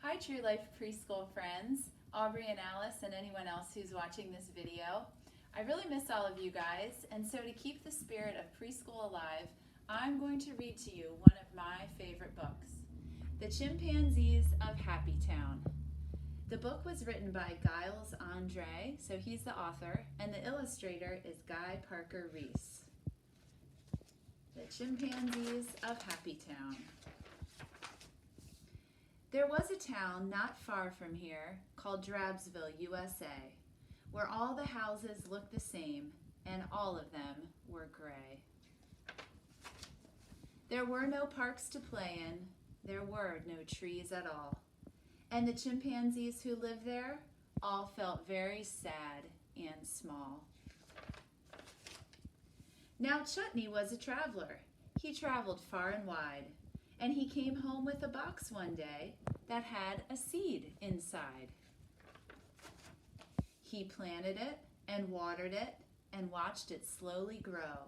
Hi True Life Preschool friends, Aubrey and Alice and anyone else who's watching this video. I really miss all of you guys, and so to keep the spirit of preschool alive, I'm going to read to you one of my favorite books, The Chimpanzees of Happy Town. The book was written by Giles Andre, so he's the author, and the illustrator is Guy Parker Reese. The Chimpanzees of Happy Town. There was a town not far from here called Drabsville, USA, where all the houses looked the same and all of them were gray. There were no parks to play in, there were no trees at all, and the chimpanzees who lived there all felt very sad and small. Now Chutney was a traveler. He traveled far and wide, and he came home with a box one day that had a seed inside. He planted it and watered it and watched it slowly grow,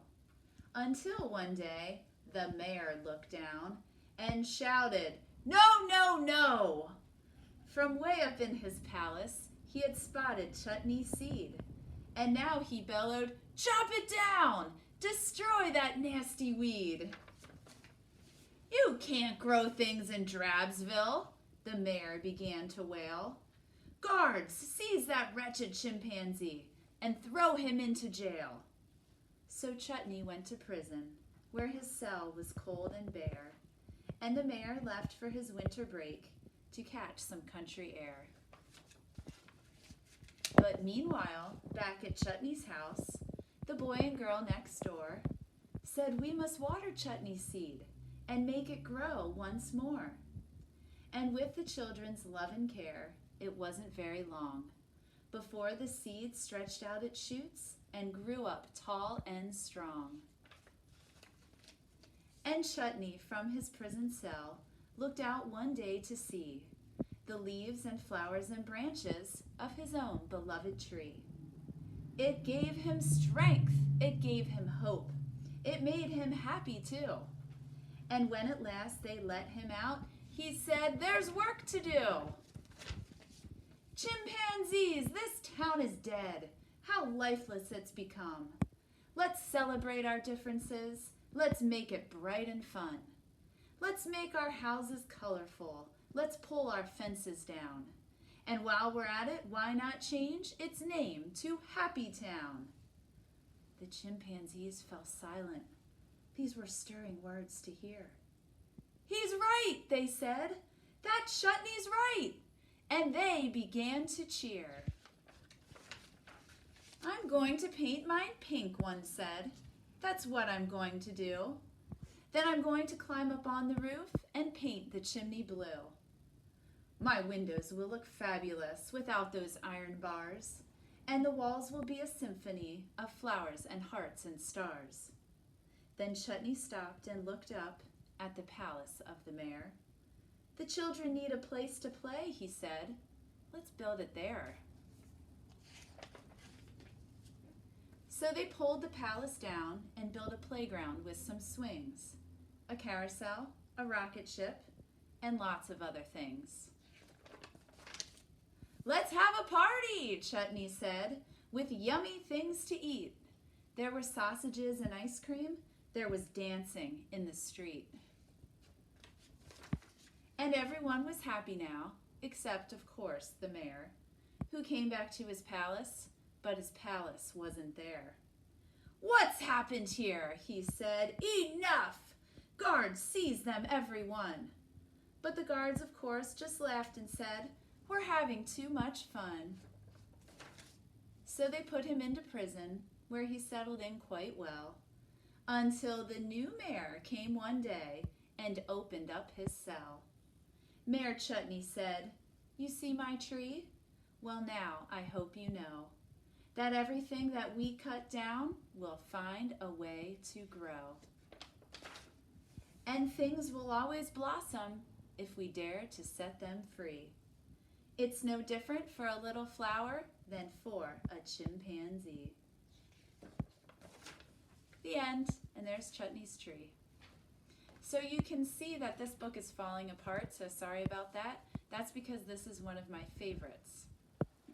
until one day the mayor looked down and shouted, "No, no, no!" From way up in his palace, he had spotted Chutney's seed, and now he bellowed, "Chop it down! Destroy that nasty weed!" "You can't grow things in Drabsville," the mayor began to wail. "Guards, seize that wretched chimpanzee and throw him into jail." So Chutney went to prison, where his cell was cold and bare, and the mayor left for his winter break to catch some country air. But meanwhile, back at Chutney's house, the boy and girl next door said, "We must water Chutney's seed and make it grow once more." And with the children's love and care, it wasn't very long before the seed stretched out its shoots and grew up tall and strong. And Chutney, from his prison cell, looked out one day to see the leaves and flowers and branches of his own beloved tree. It gave him strength, it gave him hope, it made him happy too. And when at last they let him out, he said, "There's work to do." "Chimpanzees, this town is dead. How lifeless it's become. Let's celebrate our differences. Let's make it bright and fun. Let's make our houses colorful. Let's pull our fences down. And while we're at it, why not change its name to Happy Town?" The chimpanzees fell silent. These were stirring words to hear. "He's right," they said. "That Chutney's right." And they began to cheer. "I'm going to paint mine pink," one said. "That's what I'm going to do. Then I'm going to climb up on the roof and paint the chimney blue. My windows will look fabulous without those iron bars, and the walls will be a symphony of flowers and hearts and stars." Then Chutney stopped and looked up at the palace of the mayor. "The children need a place to play," he said. "Let's build it there." So they pulled the palace down and built a playground with some swings, a carousel, a rocket ship, and lots of other things. "Let's have a party," Chutney said, "with yummy things to eat." There were sausages and ice cream. There was dancing in the street. And everyone was happy now, except, of course, the mayor, who came back to his palace, but his palace wasn't there. "What's happened here?" he said. "Enough! Guards, seize them, every one." But the guards, of course, just laughed and said, "We're having too much fun." So they put him into prison, where he settled in quite well, until the new mayor came one day and opened up his cell. Mayor Chutney said, "You see my tree? Well, now I hope you know that everything that we cut down will find a way to grow. And things will always blossom if we dare to set them free. It's no different for a little flower than for a chimpanzee." The end, and there's Chutney's tree. So you can see that this book is falling apart, so sorry about that. That's That's because this is one of my favorites,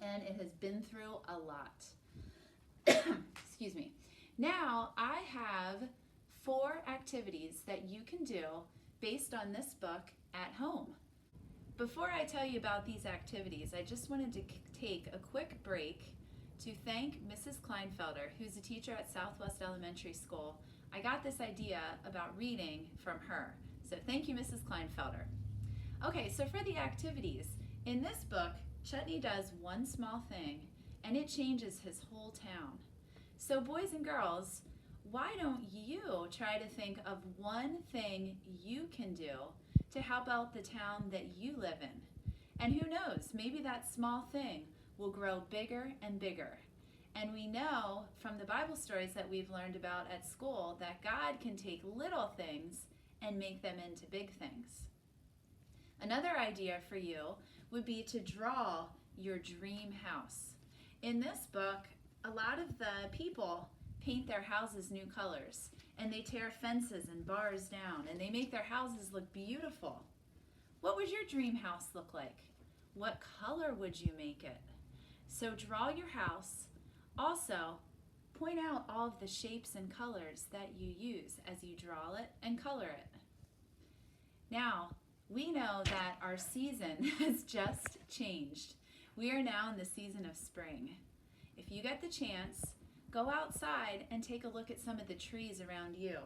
and it has been through a lot. Excuse me. Now I have 4 activities that you can do based on this book at home. Before I tell you about these activities, I just wanted to take a quick break to thank Mrs. Kleinfelder, who's a teacher at Southwest Elementary School. I got this idea about reading from her. So thank you, Mrs. Kleinfelder. Okay, so for the activities, in this book, Chutney does one small thing and it changes his whole town. So boys and girls, why don't you try to think of one thing you can do to help out the town that you live in? And who knows, maybe that small thing will grow bigger and bigger. And we know from the Bible stories that we've learned about at school that God can take little things and make them into big things. Another idea for you would be to draw your dream house. In this book, a lot of the people paint their houses new colors, and they tear fences and bars down, and they make their houses look beautiful. What would your dream house look like? What color would you make it? So draw your house. Also, point out all of the shapes and colors that you use as you draw it and color it. Now, we know that our season has just changed. We are now in the season of spring. If you get the chance, go outside and take a look at some of the trees around you.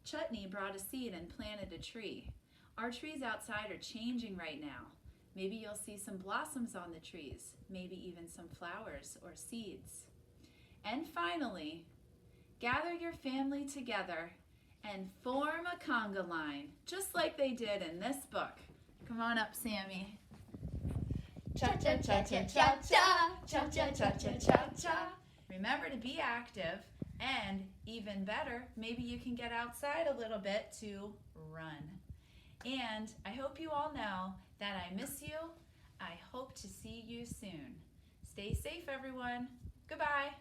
Chutney brought a seed and planted a tree. Our trees outside are changing right now. Maybe you'll see some blossoms on the trees, maybe even some flowers or seeds. And finally, gather your family together and form a conga line, just like they did in this book. Come on up, Sammy. Cha-cha-cha-cha-cha-cha, cha-cha-cha-cha-cha-cha. Remember to be active, and even better, maybe you can get outside a little bit to run. And I hope you all know that I miss you. I hope to see you soon. Stay safe, everyone. Goodbye.